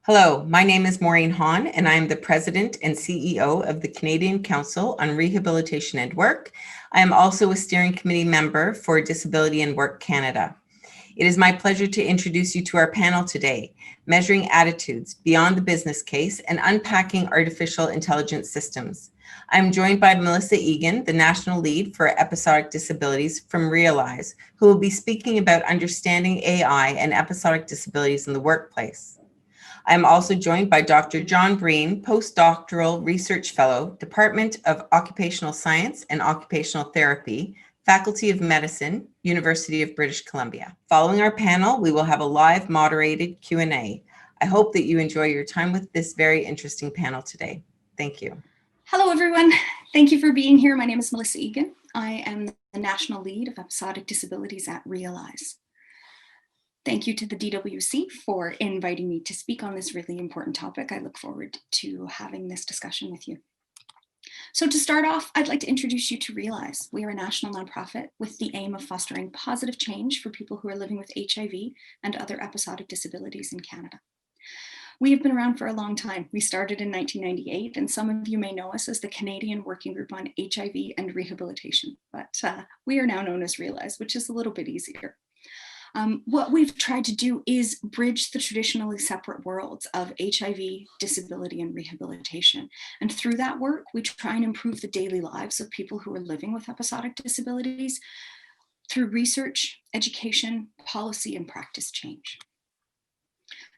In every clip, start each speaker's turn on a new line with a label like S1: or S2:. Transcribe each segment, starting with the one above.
S1: Hello, my name is Maureen Hahn, and I am the President and CEO of the Canadian Council on Rehabilitation and Work. I am also a steering committee member for Disability and Work Canada. It is my pleasure to introduce you to our panel today, Measuring Attitudes Beyond the Business Case and Unpacking Artificial Intelligence Systems. I'm joined by Melissa Egan, the National Lead for Episodic Disabilities from Realize, who will be speaking about understanding AI and episodic disabilities in the workplace. I am also joined by Dr. John Breen, Postdoctoral Research Fellow, Department of Occupational Science and Occupational Therapy, Faculty of Medicine, University of British Columbia. Following our panel, we will have a live moderated Q&A. I hope that you enjoy your time with this very interesting panel today. Thank you.
S2: Hello, everyone. Thank you for being here. My name is Melissa Egan. I am the National Lead of Episodic Disabilities at Realize. Thank you to the DWC for inviting me to speak on this really important topic. I look forward to having this discussion with you. So to start off, I'd like to introduce you to Realize. We are a national nonprofit with the aim of fostering positive change for people who are living with HIV and other episodic disabilities in Canada. We have been around for a long time. We started in 1998, and some of you may know us as the Canadian Working Group on HIV and Rehabilitation, but we are now known as Realize, which is a little bit easier. What we've tried to do is bridge the traditionally separate worlds of HIV, disability, and rehabilitation. And through that work, we try and improve the daily lives of people who are living with episodic disabilities through research, education, policy, and practice change.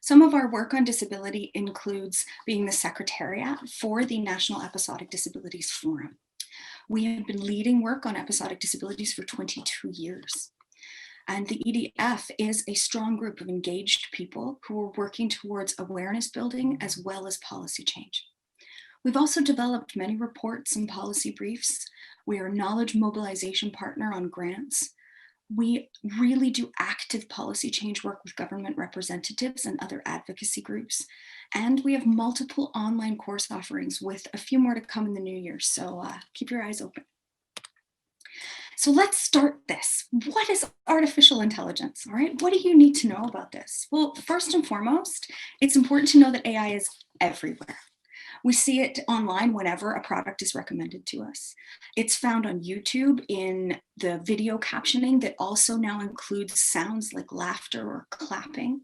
S2: Some of our work on disability includes being the Secretariat for the National Episodic Disabilities Forum. We have been leading work on episodic disabilities for 22 years. And the EDF is a strong group of engaged people who are working towards awareness building as well as policy change. We've also developed many reports and policy briefs. We are a knowledge mobilization partner on grants. We really do active policy change work with government representatives and other advocacy groups. And we have multiple online course offerings with a few more to come in the new year. So keep your eyes open. So let's start this. What is artificial intelligence? All right, what do you need to know about this? Well, first and foremost, it's important to know that AI is everywhere. We see it online whenever a product is recommended to us. It's found on YouTube in the video captioning that also now includes sounds like laughter or clapping.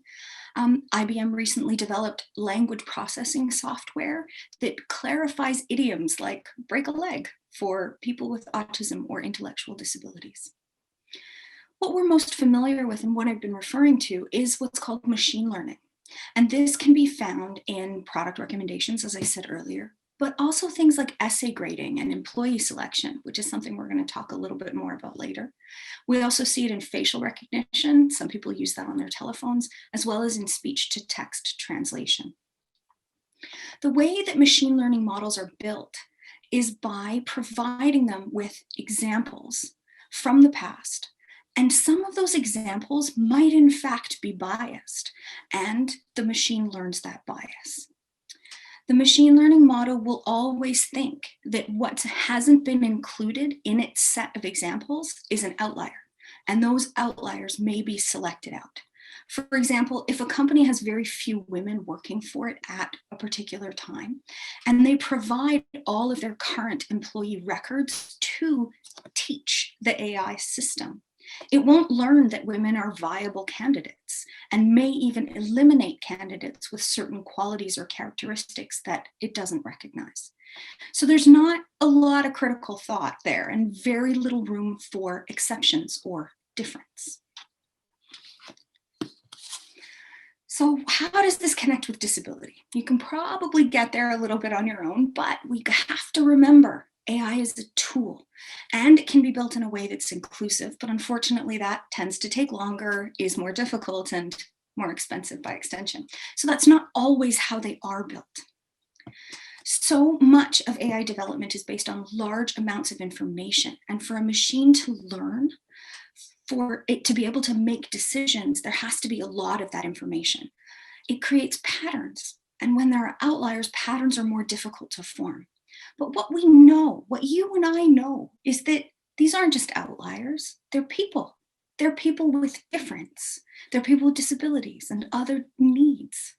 S2: IBM recently developed language processing software that clarifies idioms like break a leg for people with autism or intellectual disabilities. What we're most familiar with and what I've been referring to is what's called machine learning. And this can be found in product recommendations, as I said earlier, but also things like essay grading and employee selection, which is something we're going to talk a little bit more about later. We also see it in facial recognition. Some people use that on their telephones, as well as in speech to text translation. The way that machine learning models are built is by providing them with examples from the past. And some of those examples might in fact be biased, and the machine learns that bias. The machine learning model will always think that what hasn't been included in its set of examples is an outlier, and those outliers may be selected out. For example, if a company has very few women working for it at a particular time, and they provide all of their current employee records to teach the AI system, it won't learn that women are viable candidates and may even eliminate candidates with certain qualities or characteristics that it doesn't recognize. So there's not a lot of critical thought there and very little room for exceptions or difference. So how does this connect with disability? You can probably get there a little bit on your own, but we have to remember AI is a tool and it can be built in a way that's inclusive, but unfortunately that tends to take longer, is more difficult, and more expensive by extension. So that's not always how they are built. So much of AI development is based on large amounts of information, and for a machine to learn, for it to be able to make decisions, there has to be a lot of that information. It creates patterns, and when there are outliers, patterns are more difficult to form. But what we know, what you and I know, is that these aren't just outliers, they're people. They're people with difference. They're people with disabilities and other needs.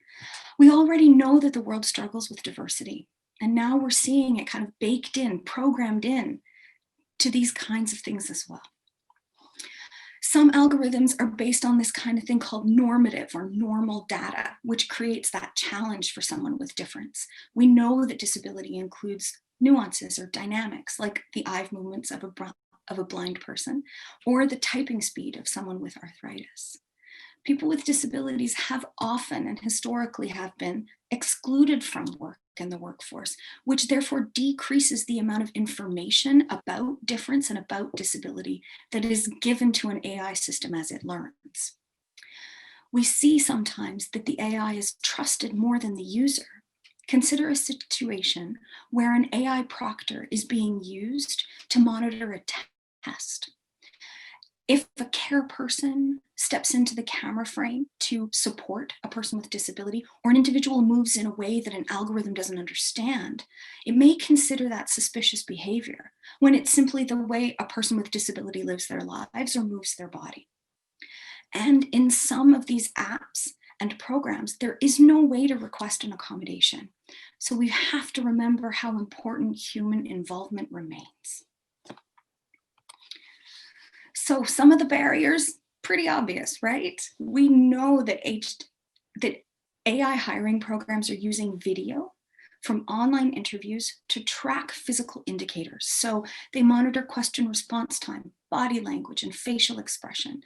S2: We already know that the world struggles with diversity, and now we're seeing it kind of baked in, programmed in to these kinds of things as well. Some algorithms are based on this kind of thing called normative or normal data, which creates that challenge for someone with difference. We know that disability includes nuances or dynamics, like the eye movements of a blind person, or the typing speed of someone with arthritis. People with disabilities have often and historically have been excluded from work in the workforce, which therefore decreases the amount of information about difference and about disability that is given to an AI system as it learns. We see sometimes that the AI is trusted more than the user. Consider a situation where an AI proctor is being used to monitor a test. If a care person steps into the camera frame to support a person with disability, or an individual moves in a way that an algorithm doesn't understand, it may consider that suspicious behavior when it's simply the way a person with disability lives their lives or moves their body. And in some of these apps and programs, there is no way to request an accommodation. So we have to remember how important human involvement remains. So some of the barriers, pretty obvious, right? We know that AI hiring programs are using video from online interviews to track physical indicators. So they monitor question response time, body language, and facial expression.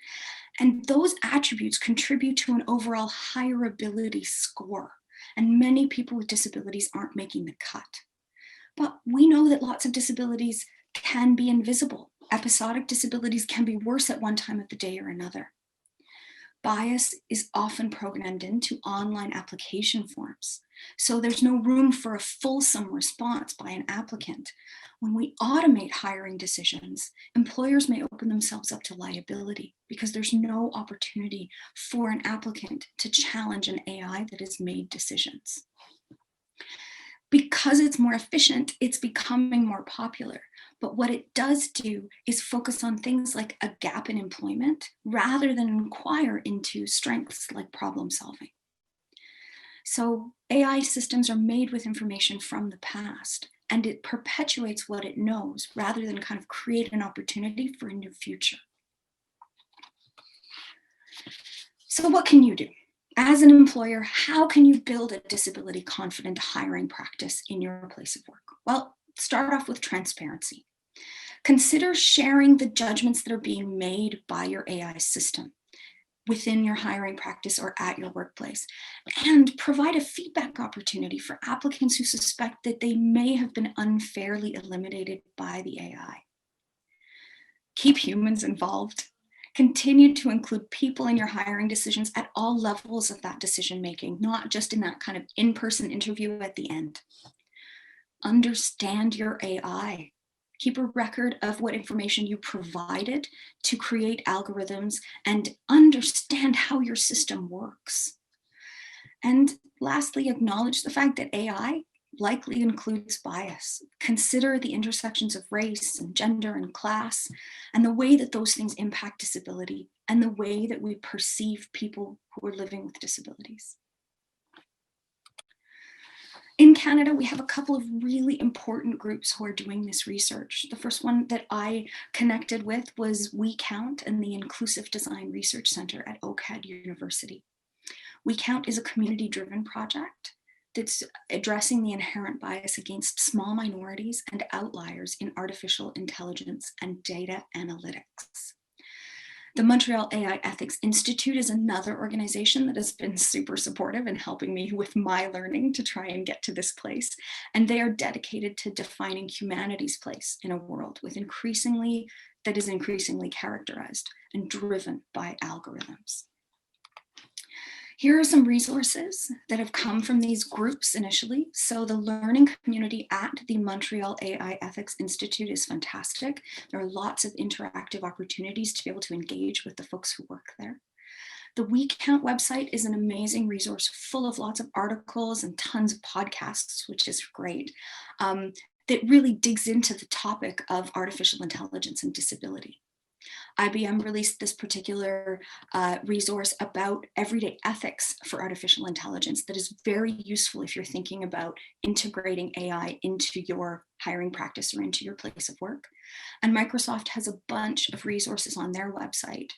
S2: And those attributes contribute to an overall hireability score. And many people with disabilities aren't making the cut. But we know that lots of disabilities can be invisible. Episodic disabilities can be worse at one time of the day or another. Bias is often programmed into online application forms, so there's no room for a fulsome response by an applicant. When we automate hiring decisions, employers may open themselves up to liability because there's no opportunity for an applicant to challenge an AI that has made decisions. Because it's more efficient, it's becoming more popular. But what it does do is focus on things like a gap in employment rather than inquire into strengths like problem solving. So AI systems are made with information from the past, and it perpetuates what it knows rather than kind of create an opportunity for a new future. So what can you do? As an employer, how can you build a disability confident hiring practice in your place of work? Well, start off with transparency. Consider sharing the judgments that are being made by your AI system within your hiring practice or at your workplace, and provide a feedback opportunity for applicants who suspect that they may have been unfairly eliminated by the AI. Keep humans involved. Continue to include people in your hiring decisions at all levels of that decision making, not just in that kind of in-person interview at the end. Understand your AI. Keep a record of what information you provided to create algorithms and understand how your system works. And lastly, acknowledge the fact that AI likely includes bias. Consider the intersections of race and gender and class and the way that those things impact disability and the way that we perceive people who are living with disabilities. In Canada, we have a couple of really important groups who are doing this research. The first one that I connected with was We Count and the Inclusive Design Research Center at OCAD University. We Count is a community-driven project that's addressing the inherent bias against small minorities and outliers in artificial intelligence and data analytics. The Montreal AI Ethics Institute is another organization that has been super supportive in helping me with my learning to try and get to this place. And they are dedicated to defining humanity's place in a world that is increasingly characterized and driven by algorithms. Here are some resources that have come from these groups initially. So the learning community at the Montreal AI Ethics Institute is fantastic. There are lots of interactive opportunities to be able to engage with the folks who work there. The We Count website is an amazing resource full of lots of articles and tons of podcasts, which is great, that really digs into the topic of artificial intelligence and disability. IBM released this particular resource about everyday ethics for artificial intelligence that is very useful if you're thinking about integrating AI into your hiring practice or into your place of work. And Microsoft has a bunch of resources on their website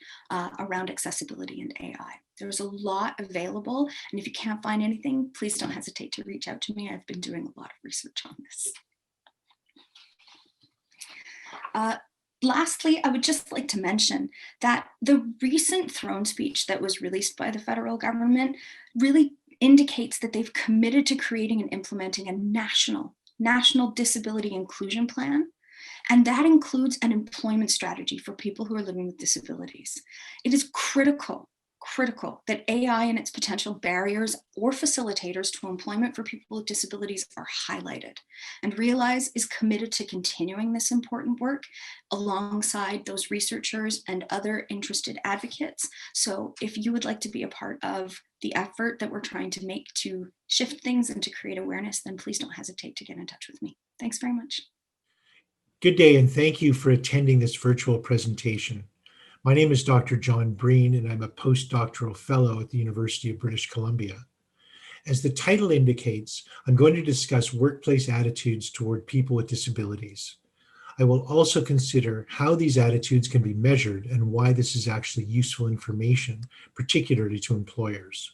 S2: around accessibility and AI. There's a lot available, and if you can't find anything, please don't hesitate to reach out to me. I've been doing a lot of research on this. Lastly, I would just like to mention that the recent throne speech that was released by the federal government really indicates that they've committed to creating and implementing a national disability inclusion plan. And that includes an employment strategy for people who are living with disabilities. It is critical that AI and its potential barriers or facilitators to employment for people with disabilities are highlighted. And Realize is committed to continuing this important work alongside those researchers and other interested advocates. So if you would like to be a part of the effort that we're trying to make to shift things and to create awareness, then please don't hesitate to get in touch with me. Thanks very much.
S3: Good day, and thank you for attending this virtual presentation. My name is Dr. John Breen, and I'm a postdoctoral fellow at the University of British Columbia. As the title indicates, I'm going to discuss workplace attitudes toward people with disabilities. I will also consider how these attitudes can be measured and why this is actually useful information, particularly to employers.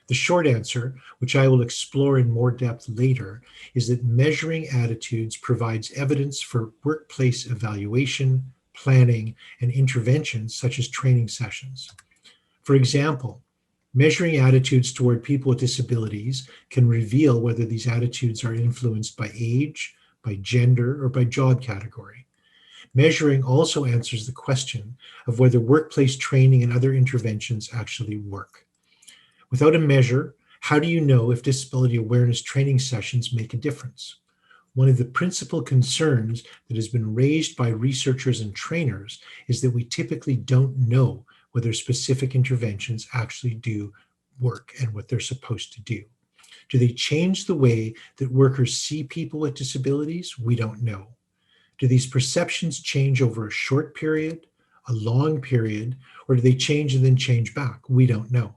S3: The short answer, which I will explore in more depth later, is that measuring attitudes provides evidence for workplace evaluation, planning, and interventions such as training sessions. For example, measuring attitudes toward people with disabilities can reveal whether these attitudes are influenced by age, by gender, or by job category. Measuring also answers the question of whether workplace training and other interventions actually work. Without a measure, how do you know if disability awareness training sessions make a difference? One of the principal concerns that has been raised by researchers and trainers is that we typically don't know whether specific interventions actually do work and what they're supposed to do. Do they change the way that workers see people with disabilities? We don't know. Do these perceptions change over a short period, a long period, or do they change and then change back? We don't know.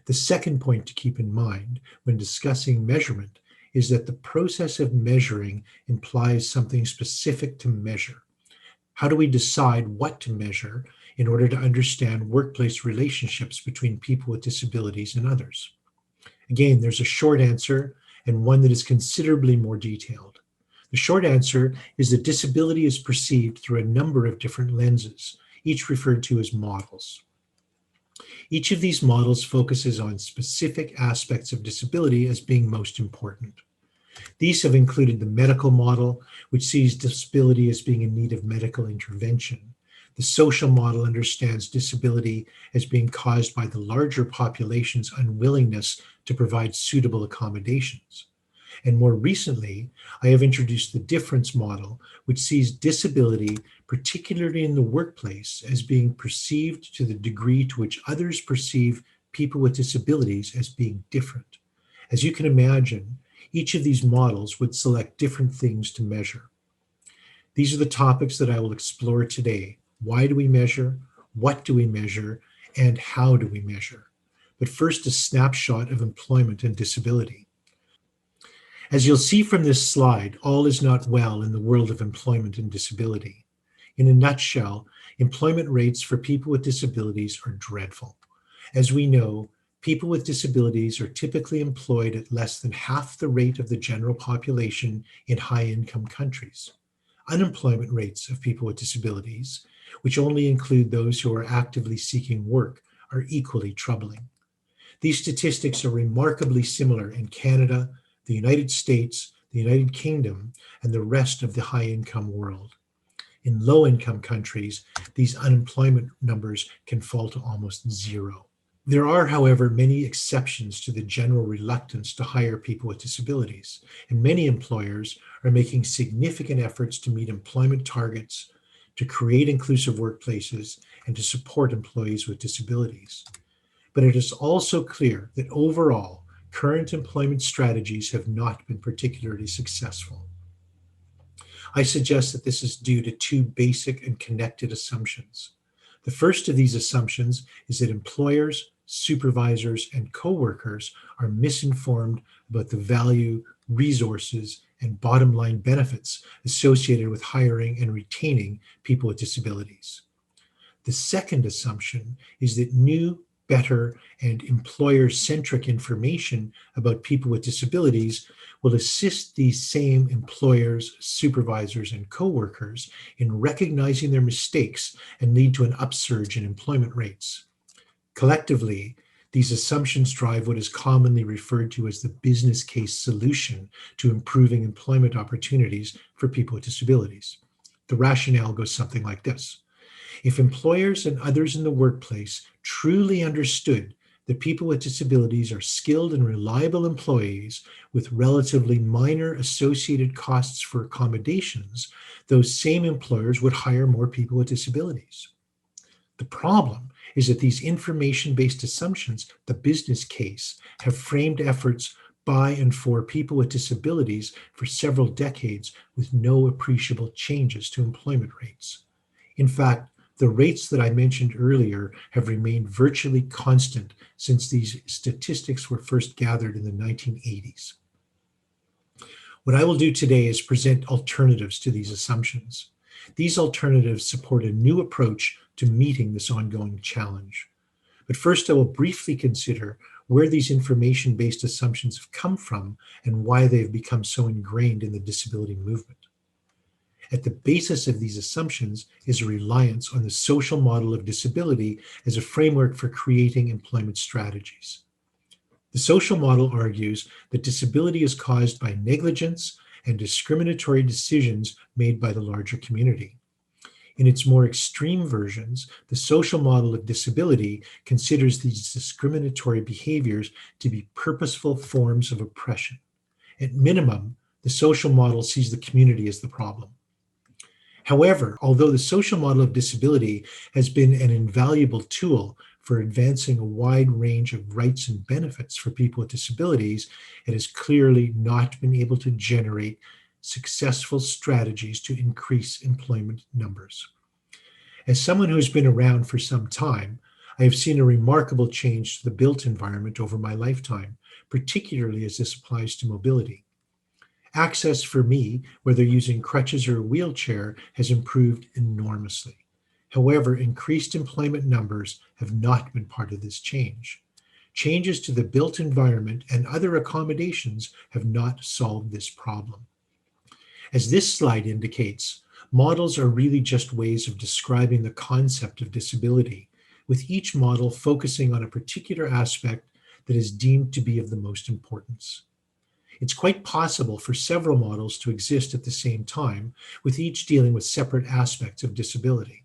S3: The second point to keep in mind when discussing measurement is that the process of measuring implies something specific to measure. How do we decide what to measure in order to understand workplace relationships between people with disabilities and others? Again, there's a short answer and one that is considerably more detailed. The short answer is that disability is perceived through a number of different lenses, each referred to as models. Each of these models focuses on specific aspects of disability as being most important. These have included the medical model, which sees disability as being in need of medical intervention. The social model understands disability as being caused by the larger population's unwillingness to provide suitable accommodations. And more recently, I have introduced the difference model, which sees disability, particularly in the workplace, as being perceived to the degree to which others perceive people with disabilities as being different. As you can imagine, each of these models would select different things to measure. These are the topics that I will explore today. Why do we measure? What do we measure? And how do we measure? But first, a snapshot of employment and disability. As you'll see from this slide, all is not well in the world of employment and disability. In a nutshell, employment rates for people with disabilities are dreadful. As we know, people with disabilities are typically employed at less than half the rate of the general population in high-income countries. Unemployment rates of people with disabilities, which only include those who are actively seeking work, are equally troubling. These statistics are remarkably similar in Canada, the United States, the United Kingdom, and the rest of the high-income world. In low-income countries, these unemployment numbers can fall to almost zero. There are, however, many exceptions to the general reluctance to hire people with disabilities, and many employers are making significant efforts to meet employment targets, to create inclusive workplaces, and to support employees with disabilities. But it is also clear that overall, current employment strategies have not been particularly successful. I suggest that this is due to two basic and connected assumptions. The first of these assumptions is that employers, supervisors, and coworkers are misinformed about the value, resources, and bottom line benefits associated with hiring and retaining people with disabilities. The second assumption is that new, better, and employer-centric information about people with disabilities will assist these same employers, supervisors, and coworkers in recognizing their mistakes and lead to an upsurge in employment rates. Collectively, these assumptions drive what is commonly referred to as the business case solution to improving employment opportunities for people with disabilities. The rationale goes something like this. If employers and others in the workplace truly understood that people with disabilities are skilled and reliable employees with relatively minor associated costs for accommodations, those same employers would hire more people with disabilities. The problem is that these information-based assumptions, the business case, have framed efforts by and for people with disabilities for several decades with no appreciable changes to employment rates. In fact, the rates that I mentioned earlier have remained virtually constant since these statistics were first gathered in the 1980s. What I will do today is present alternatives to these assumptions. These alternatives support a new approach to meeting this ongoing challenge. But first, I will briefly consider where these information-based assumptions have come from and why they have become so ingrained in the disability movement. At the basis of these assumptions is a reliance on the social model of disability as a framework for creating employment strategies. The social model argues that disability is caused by negligence and discriminatory decisions made by the larger community. In its more extreme versions, the social model of disability considers these discriminatory behaviors to be purposeful forms of oppression. At minimum, the social model sees the community as the problem. However, although the social model of disability has been an invaluable tool for advancing a wide range of rights and benefits for people with disabilities, it has clearly not been able to generate successful strategies to increase employment numbers. As someone who has been around for some time, I have seen a remarkable change to the built environment over my lifetime, particularly as this applies to mobility. Access for me, whether using crutches or a wheelchair, has improved enormously. However, increased employment numbers have not been part of this change. Changes to the built environment and other accommodations have not solved this problem. As this slide indicates, models are really just ways of describing the concept of disability, with each model focusing on a particular aspect that is deemed to be of the most importance. It's quite possible for several models to exist at the same time, with each dealing with separate aspects of disability.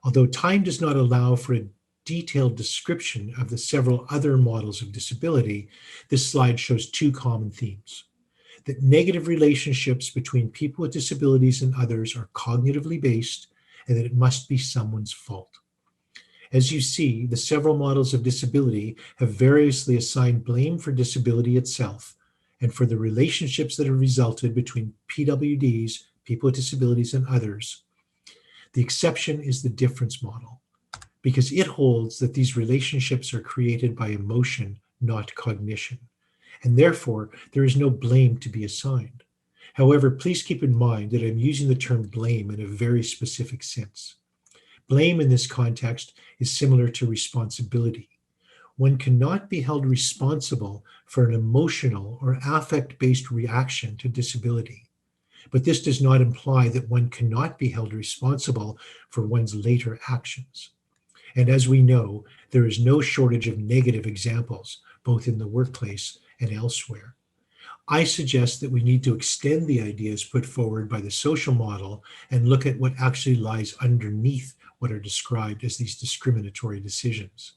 S3: Although time does not allow for a detailed description of the several other models of disability, this slide shows two common themes: that negative relationships between people with disabilities and others are cognitively based, and that it must be someone's fault. As you see, the several models of disability have variously assigned blame for disability itself and for the relationships that have resulted between PWDs, people with disabilities, and others. The exception is the difference model, because it holds that these relationships are created by emotion, not cognition, and therefore there is no blame to be assigned. However, please keep in mind that I'm using the term blame in a very specific sense. Blame in this context is similar to responsibility. One cannot be held responsible for an emotional or affect-based reaction to disability. But this does not imply that one cannot be held responsible for one's later actions. And as we know, there is no shortage of negative examples, both in the workplace and elsewhere. I suggest that we need to extend the ideas put forward by the social model and look at what actually lies underneath what are described as these discriminatory decisions.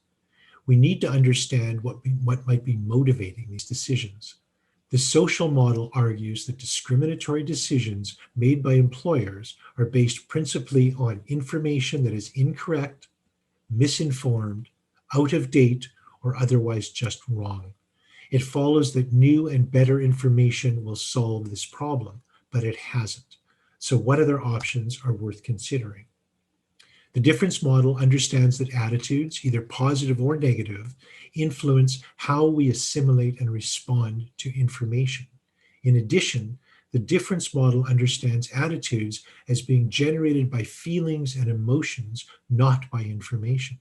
S3: We need to understand what might be motivating these decisions. The social model argues that discriminatory decisions made by employers are based principally on information that is incorrect, misinformed, out of date, or otherwise just wrong. It follows that new and better information will solve this problem, but it hasn't. So what other options are worth considering? The difference model understands that attitudes, either positive or negative, influence how we assimilate and respond to information. In addition, the difference model understands attitudes as being generated by feelings and emotions, not by information.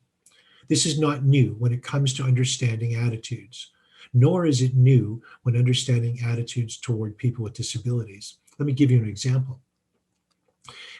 S3: This is not new when it comes to understanding attitudes, nor is it new when understanding attitudes toward people with disabilities. Let me give you an example.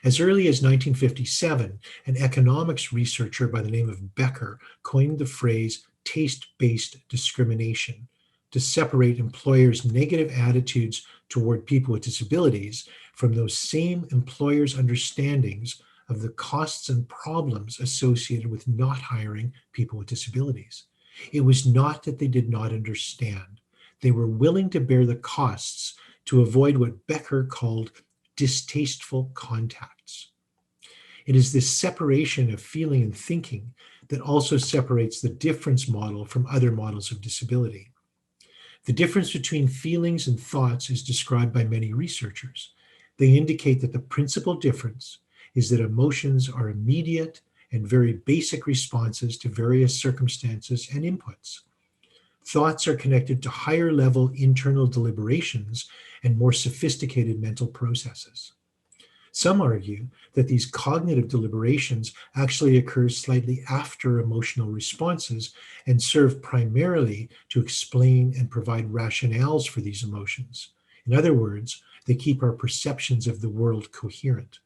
S3: As early as 1957, an economics researcher by the name of Becker coined the phrase taste-based discrimination to separate employers' negative attitudes toward people with disabilities from those same employers' understandings of the costs and problems associated with not hiring people with disabilities. It was not that they did not understand. They were willing to bear the costs to avoid what Becker called distasteful contacts. It is this separation of feeling and thinking that also separates the difference model from other models of disability. The difference between feelings and thoughts is described by many researchers. They indicate that the principal difference is that emotions are immediate and very basic responses to various circumstances and inputs. Thoughts are connected to higher level internal deliberations and more sophisticated mental processes. Some argue that these cognitive deliberations actually occur slightly after emotional responses and serve primarily to explain and provide rationales for these emotions. In other words, they keep our perceptions of the world coherent.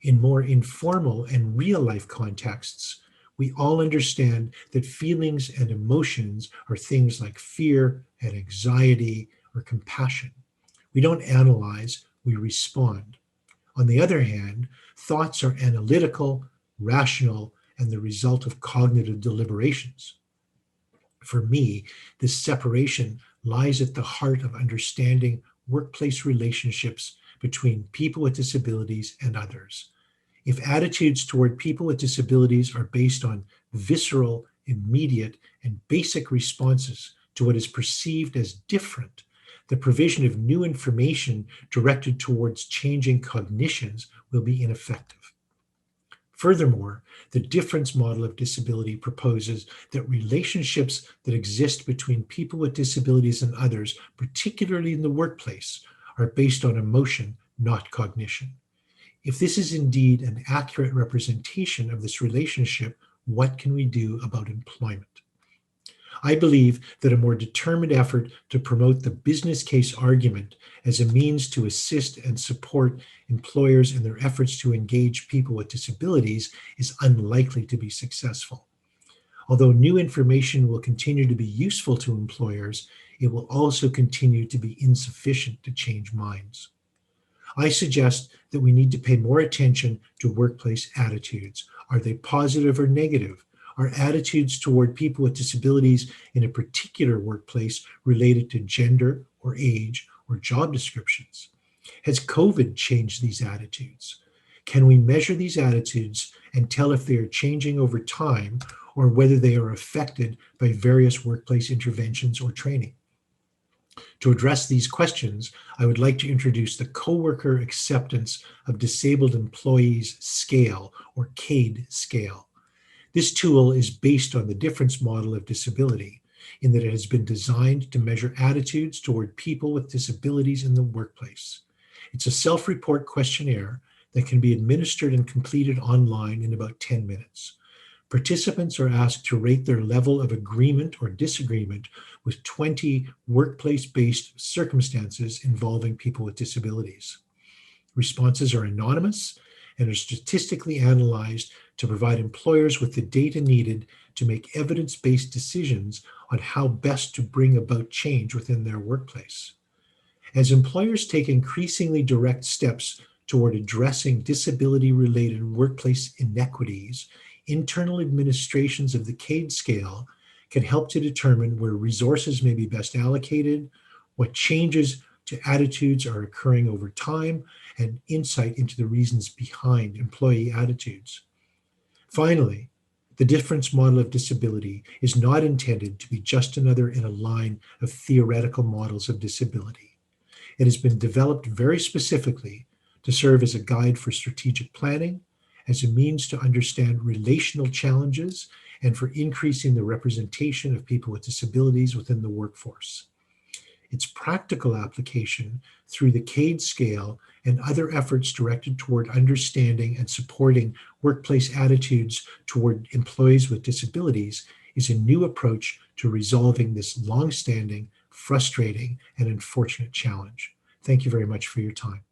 S3: In more informal and real-life contexts, we all understand that feelings and emotions are things like fear and anxiety or compassion. We don't analyze, we respond. On the other hand, thoughts are analytical, rational, and the result of cognitive deliberations. For me, this separation lies at the heart of understanding workplace relationships between people with disabilities and others. If attitudes toward people with disabilities are based on visceral, immediate, and basic responses to what is perceived as different, the provision of new information directed towards changing cognitions will be ineffective. Furthermore, the difference model of disability proposes that relationships that exist between people with disabilities and others, particularly in the workplace, are based on emotion, not cognition. If this is indeed an accurate representation of this relationship, what can we do about employment? I believe that a more determined effort to promote the business case argument as a means to assist and support employers in their efforts to engage people with disabilities is unlikely to be successful. Although new information will continue to be useful to employers, it will also continue to be insufficient to change minds. I suggest that we need to pay more attention to workplace attitudes. Are they positive or negative? Are attitudes toward people with disabilities in a particular workplace related to gender or age or job descriptions? Has COVID changed these attitudes? Can we measure these attitudes and tell if they are changing over time or whether they are affected by various workplace interventions or training? To address these questions, I would like to introduce the Coworker Acceptance of Disabled Employees Scale, or CADE scale. This tool is based on the difference model of disability in that it has been designed to measure attitudes toward people with disabilities in the workplace. It's a self-report questionnaire that can be administered and completed online in about 10 minutes. Participants are asked to rate their level of agreement or disagreement with 20 workplace-based circumstances involving people with disabilities. Responses are anonymous and are statistically analyzed to provide employers with the data needed to make evidence-based decisions on how best to bring about change within their workplace. As employers take increasingly direct steps toward addressing disability-related workplace inequities, internal administrations of the CADE scale can help to determine where resources may be best allocated, what changes to attitudes are occurring over time, and insight into the reasons behind employee attitudes. Finally, the difference model of disability is not intended to be just another in a line of theoretical models of disability. It has been developed very specifically to serve as a guide for strategic planning, as a means to understand relational challenges, and for increasing the representation of people with disabilities within the workforce. Its practical application through the CADE scale and other efforts directed toward understanding and supporting workplace attitudes toward employees with disabilities is a new approach to resolving this longstanding, frustrating, and unfortunate challenge. Thank you very much for your time.